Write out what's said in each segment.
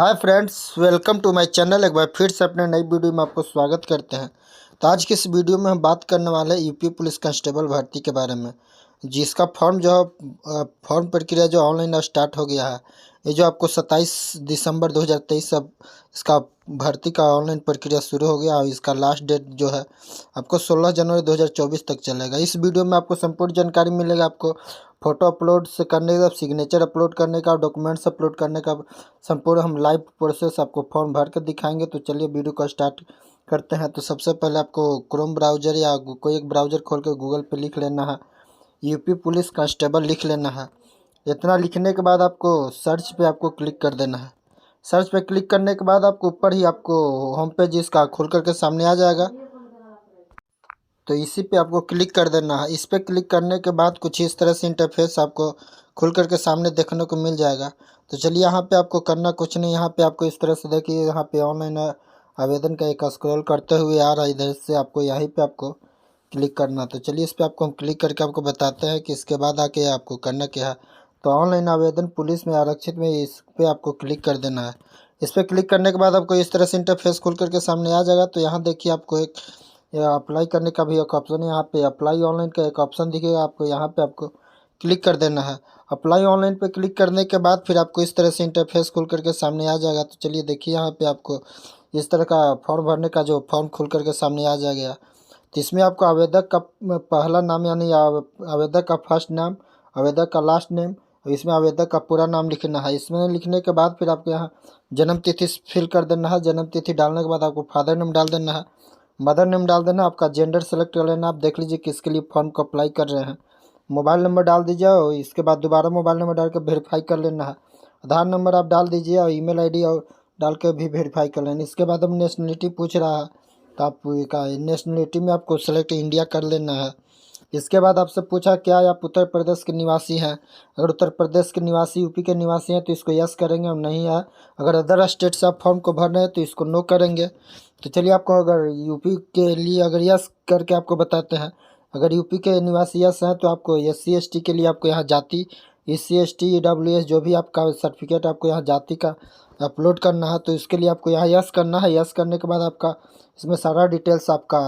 Hi friends, welcome to my channel. एक बार फिर से अपने नई वीडियो में आपको स्वागत करते हैं। तो आज की इस वीडियो में हम बात करने वाले हैं यूपी पुलिस कांस्टेबल भर्ती के बारे में, जिसका फॉर्म प्रक्रिया जो ऑनलाइन स्टार्ट हो गया है। ये जो आपको 27 दिसंबर 2023 से अब इसका भर्ती का ऑनलाइन प्रक्रिया शुरू हो गया और इसका लास्ट डेट जो है आपको 16 जनवरी 2024 तक चलेगा। इस वीडियो में आपको संपूर्ण जानकारी मिलेगा। आपको फ़ोटो अपलोड से करने का, सिग्नेचर अपलोड करने का, डॉक्यूमेंट्स अपलोड करने का संपूर्ण हम लाइव प्रोसेस आपको फॉर्म भर कर दिखाएंगे। तो चलिए वीडियो को स्टार्ट करते हैं। तो सबसे पहले आपको क्रोम ब्राउज़र या कोई एक ब्राउज़र खोल कर गूगल पे लिख लेना है, यूपी पुलिस कांस्टेबल लिख लेना है। इतना लिखने के बाद आपको सर्च पे आपको क्लिक कर देना है। सर्च पे क्लिक करने के बाद आपको ऊपर ही आपको होम पेज इसका खुल करके सामने आ जाएगा। तो इसी पे आपको क्लिक कर देना है। इस पे क्लिक करने के बाद कुछ इस तरह से इंटरफेस आपको खुल करके सामने देखने को मिल जाएगा। तो चलिए, यहाँ पे आपको करना कुछ नहीं। यहाँ पे आपको इस तरह से देखिए, यहाँ पे ऑनलाइन आवेदन का एक स्क्रॉल करते हुए आ रहा है। इधर से आपको यहीं पे आपको क्लिक करना। तो चलिए, इस पर आपको हम क्लिक करके आपको बताते हैं कि इसके बाद आके आपको करना क्या है। तो ऑनलाइन आवेदन पुलिस में आरक्षित में इस पर आपको क्लिक कर देना है। इस पर क्लिक करने के बाद आपको इस तरह से इंटरफेस खुल करके सामने आ जाएगा। तो यहाँ देखिए, आपको एक अप्लाई करने का भी एक ऑप्शन है। यहाँ पे अप्लाई ऑनलाइन का एक ऑप्शन दिखेगा आपको, यहाँ पे आपको क्लिक कर देना है। अप्लाई ऑनलाइन पे क्लिक करने के बाद फिर आपको इस तरह से इंटरफेस खुल करके सामने आ जाएगा। तो चलिए देखिए, यहाँ पे आपको इस तरह का फॉर्म भरने का जो फॉर्म खुल करके सामने आ जाएगा। तो इसमें आपको आवेदक का पहला नाम यानी आवेदक का फर्स्ट नाम, आवेदक का लास्ट नेम, और इसमें आवेदक का पूरा नाम लिखना है। इसमें लिखने के बाद फिर आपको यहाँ जन्म तिथि फिल कर देना है। जन्म तिथि डालने के बाद आपको फादर नेम डाल देना है, मदर नेम डाल देना। आपका जेंडर सेलेक्ट कर लेना। आप देख लीजिए किसके लिए फॉर्म को अप्लाई कर रहे हैं। मोबाइल नंबर डाल दीजिए और इसके बाद दोबारा मोबाइल नंबर डाल कर वेरीफाई कर लेना है। आधार नंबर आप डाल दीजिए और ईमेल आईडी और डाल कर भी वेरीफाई कर लेना। इसके बाद अब नेशनलिटी पूछ रहा है, तो आप का नेशनलिटी में आपको सेलेक्ट इंडिया कर लेना है। इसके बाद आपसे पूछा क्या आप उत्तर प्रदेश के निवासी हैं। अगर उत्तर प्रदेश के निवासी, यूपी के निवासी हैं तो इसको यस करेंगे और नहीं है अगर अदर स्टेट से आप फॉर्म को भर रहे हैं तो इसको नो करेंगे। तो चलिए, आपको अगर यूपी के लिए अगर यस करके आपको बताते हैं। अगर यूपी के निवासी यस हैं तो आपको SC ST के लिए आपको यहाँ जाति, SC ST EWS जो भी आपका सर्टिफिकेट आपको यहाँ जाति का अपलोड करना है। तो इसके लिए आपको यहाँ यस करना है। यस करने के बाद आपका इसमें सारा डिटेल्स आपका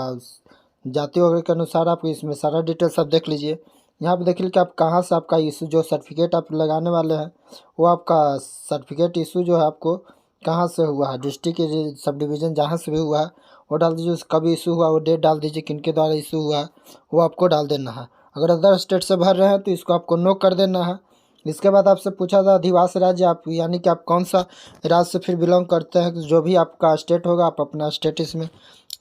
जाति वगैरह के अनुसार आपको इसमें सारा डिटेल्स आप देख लीजिए। यहाँ पे देखिए कि आप कहाँ से आपका इशू जो सर्टिफिकेट आप लगाने वाले हैं वो आपका सर्टिफिकेट इशू जो है आपको कहाँ से हुआ है, डिस्ट्रिक्ट सब डिवीज़न जहाँ से भी हुआ है वो डाल दीजिए। कब इशू हुआ वो डेट डाल दीजिए, किनके द्वारा इशू हुआ है वो आपको डाल देना है। अगर अदर स्टेट से भर रहे हैं तो इसको आपको नो कर देना है। इसके बाद आपसे पूछा था अधिवास राज्य आप यानी कि आप कौन सा राज्य से फिर बिलोंग करते हैं। जो भी आपका स्टेट होगा आप अपना स्टेट इसमें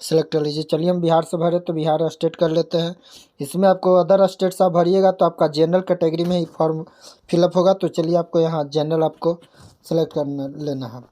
सेलेक्ट कर लीजिए। चलिए, हम बिहार से भरे तो बिहार स्टेट कर लेते हैं। इसमें आपको अदर स्टेट से आप भरिएगा तो आपका जनरल कैटेगरी में ही फॉर्म फिलअप होगा। तो चलिए, आपको यहाँ जनरल आपको सेलेक्ट करना लेना है।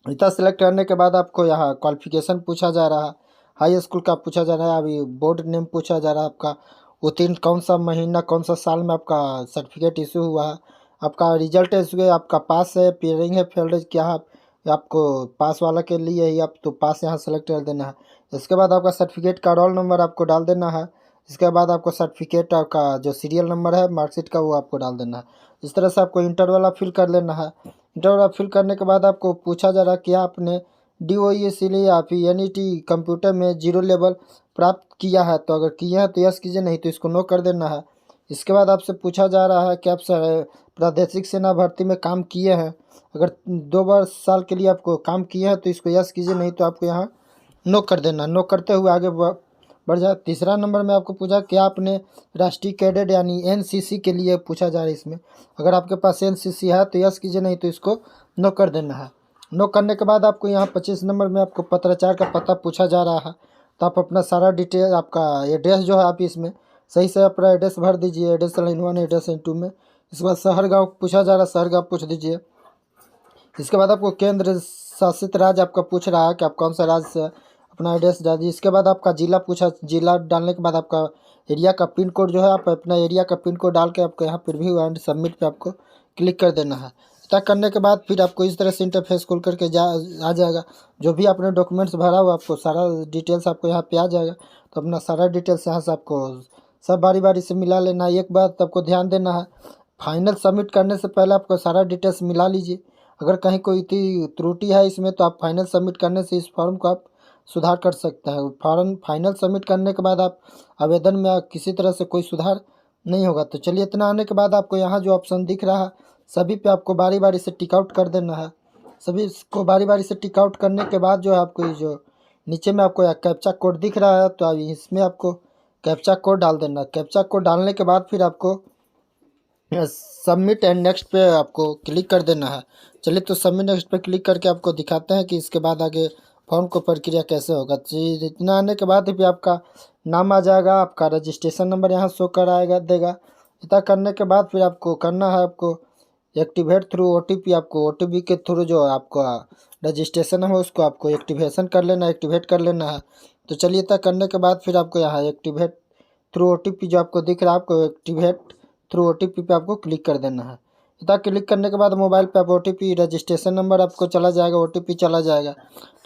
इतना सेलेक्ट करने के बाद आपको यहाँ क्वालिफिकेशन पूछा जा रहा है, हाई स्कूल का पूछा जा रहा है, अभी बोर्ड नेम पूछा जा रहा है, आपका उत्तीर्ण कौन सा महीना कौन सा साल में आपका सर्टिफिकेट इशू हुआ है, आपका रिजल्ट इशू है, आपका पास है, पेयरिंग है, फेल्ड है क्या है। आपको पास वाला के लिए ही आप तो पास यहाँ सेलेक्ट कर देना है। इसके बाद आपका सर्टिफिकेट का रोल नंबर आपको डाल देना है। इसके बाद आपको सर्टिफिकेट आपका जो सीरियल नंबर है मार्कशीट का वो आपको डाल देना है। इस तरह से आपको इंटर वाला फिल कर लेना है। इंटर वाला फिल करने के बाद आपको पूछा जा रहा है कि आपने DOE लिए या फिर NET कंप्यूटर में 0 लेवल प्राप्त किया है। तो अगर किया है तो यस कीजिए, नहीं तो इसको नो कर देना है। इसके बाद आपसे पूछा जा रहा है कि आप प्रादेशिक सेना भर्ती में काम किए हैं। अगर 2 साल के लिए आपको काम किए हैं तो इसको यस कीजिए, नहीं तो आपको यहाँ नो कर देना। नो करते हुए आगे बढ़ जाए। तीसरा नंबर में आपको पूछा कि आपने राष्ट्रीय कैडेट यानी NCC के लिए पूछा जा रहा है। इसमें अगर आपके पास NCC है तो यस कीजिए, नहीं तो इसको नो कर देना है। नो करने के बाद आपको यहाँ 25 नंबर में आपको पत्राचार का पता पूछा जा रहा है। तो आप अपना सारा डिटेल, आपका एड्रेस जो है आप इसमें सही से अपना एड्रेस भर दीजिए। एड्रेस लाइन 1, एड्रेस लाइन 2 में। इसके बाद शहर गाँव पूछा जा रहा है, शहर गाँव पूछ दीजिए। इसके बाद आपको केंद्र शासित राज्य आपका पूछ रहा है कि आप कौन सा राज्य से अपना एड्रेस डाल दीजिए। इसके बाद आपका जिला पूछा, जिला डालने के बाद आपका एरिया का पिन कोड जो है आप अपना एरिया का पिन कोड डाल के आपको यहाँ प्रीव्यू एंड सबमिट पे आपको क्लिक कर देना है। इतना करने के बाद फिर आपको इस तरह से इंटरफेस खोल करके आ जाएगा। जो भी आपने डॉक्यूमेंट्स भरा हुआ आपको सारा डिटेल्स आपको यहाँ पे आ जाएगा। तो अपना सारा डिटेल्स यहाँ से आपको सब बारी बारी से मिला लेना है। एक बात आपको ध्यान देना है, फाइनल सबमिट करने से पहले आपको सारा डिटेल्स मिला लीजिए। अगर कहीं कोई त्रुटि है इसमें तो आप फाइनल सबमिट करने से इस फॉर्म को आप सुधार कर सकते हैं। फॉर्म फाइनल सबमिट करने के बाद आप आवेदन में किसी तरह से कोई सुधार नहीं होगा। तो चलिए, इतना आने के बाद आपको यहाँ जो ऑप्शन दिख रहा है सभी पे आपको बारी बारी से टिक आउट कर देना है। सभी इसको बारी बारी से टिक आउट करने के बाद जो है आपको ये जो नीचे में आपको यहाँ कैप्चा कोड दिख रहा है तो इसमें आपको कैप्चा कोड डाल देना। कैप्चा कोड डालने के बाद फिर आपको सबमिट एंड नेक्स्ट पे आपको क्लिक कर देना है। चलिए, तो सबमिट नेक्स्ट पे क्लिक करके आपको दिखाते हैं कि इसके बाद आगे फॉर्म को प्रक्रिया कैसे होगा। इतना आने के बाद भी आपका नाम आ जाएगा, आपका रजिस्ट्रेशन नंबर यहाँ शो कराएगा देगा। इतना करने के बाद फिर आपको करना है आपको एक्टिवेट थ्रू OTP। आपको OTP के थ्रू जो आपका रजिस्ट्रेशन है उसको आपको एक्टिवेशन कर लेना, एक्टिवेट कर लेना है। तो चलिए, इतना करने के बाद फिर आपको यहाँ एक्टिवेट थ्रू OTP जो आपको दिख रहा है आपको एक्टिवेट थ्रू OTP पे आपको क्लिक कर देना है। इतना क्लिक करने के बाद मोबाइल पे आप OTP रजिस्ट्रेशन नंबर आपको चला जाएगा, OTP चला जाएगा।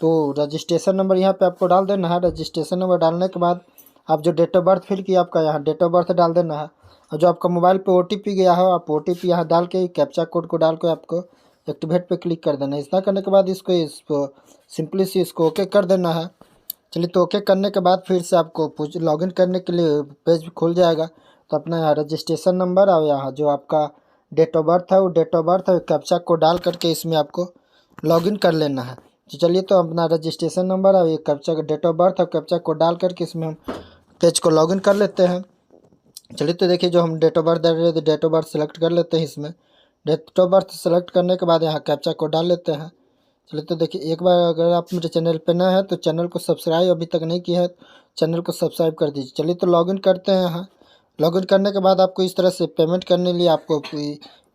तो रजिस्ट्रेशन नंबर यहाँ पे आपको डाल देना है। रजिस्ट्रेशन नंबर डालने के बाद आप जो डेट ऑफ बर्थ फिल किया आपका यहाँ डेट ऑफ बर्थ डाल देना है। और जो आपका मोबाइल पे OTP गया हो आप OTP यहाँ डाल के कैप्चा कोड को डाल के आपको एक्टिवेट पे क्लिक कर देना है। इतना करने के बाद इसको सिंपली सी इसको ओके कर देना है। चलिए, तो ओके करने के बाद फिर से आपको लॉगिन करने के लिए पेज खुल जाएगा। तो अपना यहाँ रजिस्ट्रेशन नंबर और यहाँ जो आपका डेट ऑफ बर्थ है वो डेट ऑफ बर्थ है कैप्चा को डाल करके इसमें आपको लॉगिन कर लेना है। तो चलिए, तो अपना रजिस्ट्रेशन नंबर और ये कैप्चा का डेट ऑफ बर्थ और कैप्चा को डाल करके इसमें हम पेज को लॉगिन कर लेते हैं। चलिए, तो देखिए जो हम डेट ऑफ बर्थ दे रहे थे डेट ऑफ बर्थ सेलेक्ट कर लेते हैं। इसमें डेट ऑफ बर्थ सेलेक्ट करने के बाद यहाँ कैप्चा को डाल लेते हैं। चलिए, तो देखिए एक बार अगर आप मेरे चैनल पे नए हैं तो चैनल को सब्सक्राइब अभी तक नहीं किया है चैनल को सब्सक्राइब कर दीजिए। चलिए, तो लॉगिन करते हैं। यहाँ लॉगिन करने के बाद आपको इस तरह से पेमेंट करने के लिए आपको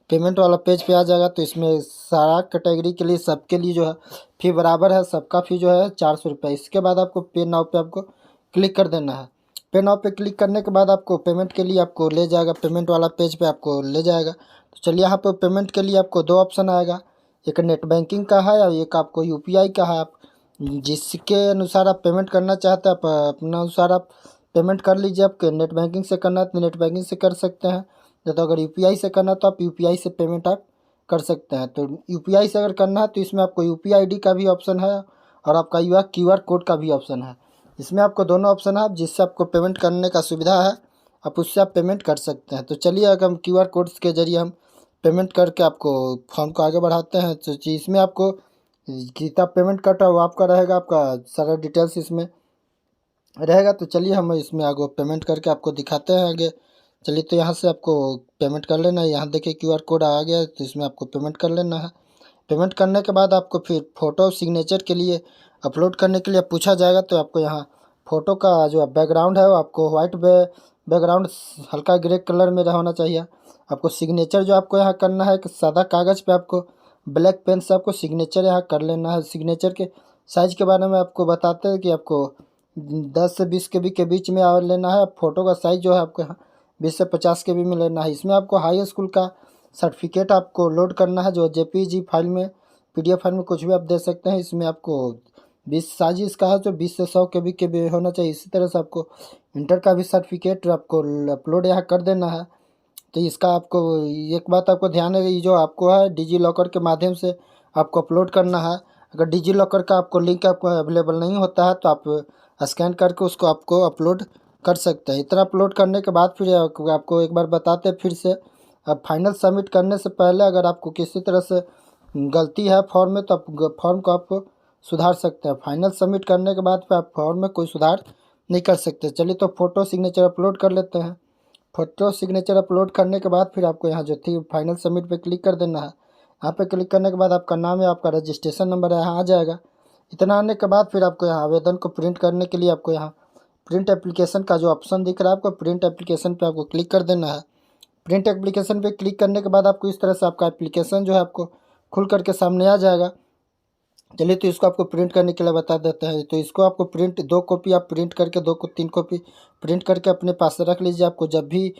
पेमेंट वाला पेज पे आ जाएगा। तो इसमें सारा कैटेगरी के लिए सबके लिए जो है फ़ी बराबर है, सबका फ़ी जो है 400 रुपये। इसके बाद आपको पे नाउ पे आपको क्लिक कर देना है। पे नाउ पे क्लिक करने के बाद आपको पेमेंट के लिए आपको ले जाएगा, पेमेंट वाला पेज पे आपको ले जाएगा। तो चलिए, यहाँ पर पेमेंट के लिए आपको दो ऑप्शन आएगा, एक नेट बैंकिंग का है और एक आपको UPI का है। आप जिसके अनुसार आप पेमेंट करना चाहते हैं आप अपना अनुसार आप पेमेंट कर लीजिए। आपके नेट बैंकिंग से करना है तो नेट बैंकिंग से कर सकते हैं, या तो अगर UPI से करना तो आप UPI से पेमेंट आप कर सकते हैं। तो UPI से अगर करना है तो इसमें आपको UPI ID का भी ऑप्शन है और आपका QR कोड का भी ऑप्शन है। इसमें आपको दोनों ऑप्शन है, जिससे आपको पेमेंट करने का सुविधा है आप उससे आप पेमेंट कर सकते हैं। तो चलिए, अगर हम QR कोड के जरिए हम पेमेंट करके आपको फॉर्म को आगे बढ़ाते हैं। तो इसमें आपको कितना पेमेंट कटा वो आपका रहेगा, आपका सारा डिटेल्स इसमें रहेगा। तो चलिए, हम इसमें आगे पेमेंट करके आपको दिखाते हैं आगे। चलिए, तो यहाँ से आपको पेमेंट कर लेना है। यहाँ देखिए QR कोड आ गया है तो इसमें आपको पेमेंट कर लेना है। पेमेंट करने के बाद आपको फिर फ़ोटो सिग्नेचर के लिए अपलोड करने के लिए पूछा जाएगा। तो आपको यहाँ फ़ोटो का जो बैकग्राउंड है वो आपको वाइट बैकग्राउंड हल्का ग्रे कलर में होना चाहिए। आपको सिग्नेचर जो आपको यहाँ करना है कि सादा कागज़ पे आपको ब्लैक पेन से आपको सिग्नेचर यहाँ कर लेना है। सिग्नेचर के साइज़ के बारे में आपको बताते हैं कि आपको 10 से 20 KB के बीच में लेना है। फ़ोटो का साइज़ जो है आपको यहाँ 20 से 50 KB में लेना है। इसमें आपको हाई स्कूल का सर्टिफिकेट आपको लोड करना है, जो JPG फाइल में PDF फाइल में कुछ भी आप दे सकते हैं। इसमें आपको 20 साइज इसका है तो 20 से 100 KB के भी होना चाहिए। इसी तरह से आपको इंटर का भी सर्टिफिकेट आपको अपलोड यहाँ कर देना है। तो इसका आपको एक बात आपको ध्यान है, ये जो आपको है डिजी लॉकर के माध्यम से आपको अपलोड करना है। अगर डिजी लॉकर का आपको लिंक आपको अवेलेबल नहीं होता है तो आप स्कैन करके उसको आपको अपलोड कर सकते हैं। इतना अपलोड करने के बाद फिर आपको एक बार बताते हैं फिर से, अब फाइनल सबमिट करने से पहले अगर आपको किसी तरह से गलती है फॉर्म में तो आप फॉर्म को आप सुधार सकते हैं। फाइनल सबमिट करने के बाद फिर आप फॉर्म में कोई सुधार नहीं कर सकते। चलिए, तो फ़ोटो सिग्नेचर अपलोड कर लेते हैं। फ़ोटो सिग्नेचर अपलोड करने के बाद फिर आपको यहाँ जो थी फाइनल सबमिट पे क्लिक कर देना है। यहाँ पे क्लिक करने के बाद आपका नाम है, आपका रजिस्ट्रेशन नंबर यहाँ आ जाएगा। इतना आने के बाद फिर आपको यहाँ आवेदन को प्रिंट करने के लिए आपको यहाँ प्रिंट एप्लीकेशन का जो ऑप्शन दिख रहा है आपको प्रिंट एप्लीकेशन पे आपको क्लिक कर देना है। प्रिंट एप्लीकेशन पे क्लिक करने के बाद आपको इस तरह से आपका एप्लीकेशन जो है आपको खुल करके सामने आ जाएगा। चलिए, तो इसको आपको प्रिंट करने के लिए बता देते हैं। तो इसको आपको प्रिंट 2 कॉपी आप प्रिंट करके 2 को 3 कॉपी प्रिंट करके अपने पास रख लीजिए। आपको जब भी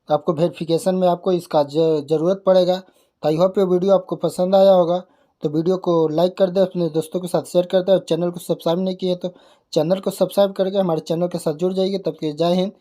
आपको वेरिफिकेशन में आपको इसका ज़रूरत पड़ेगा। तो आई होप ये वीडियो आपको पसंद आया होगा। तो वीडियो को लाइक कर दे, अपने दोस्तों के साथ शेयर कर दे और चैनल को सब्सक्राइब नहीं किए तो चैनल को सब्सक्राइब करके हमारे चैनल के साथ जुड़ जाइए। तब के जय हिंद,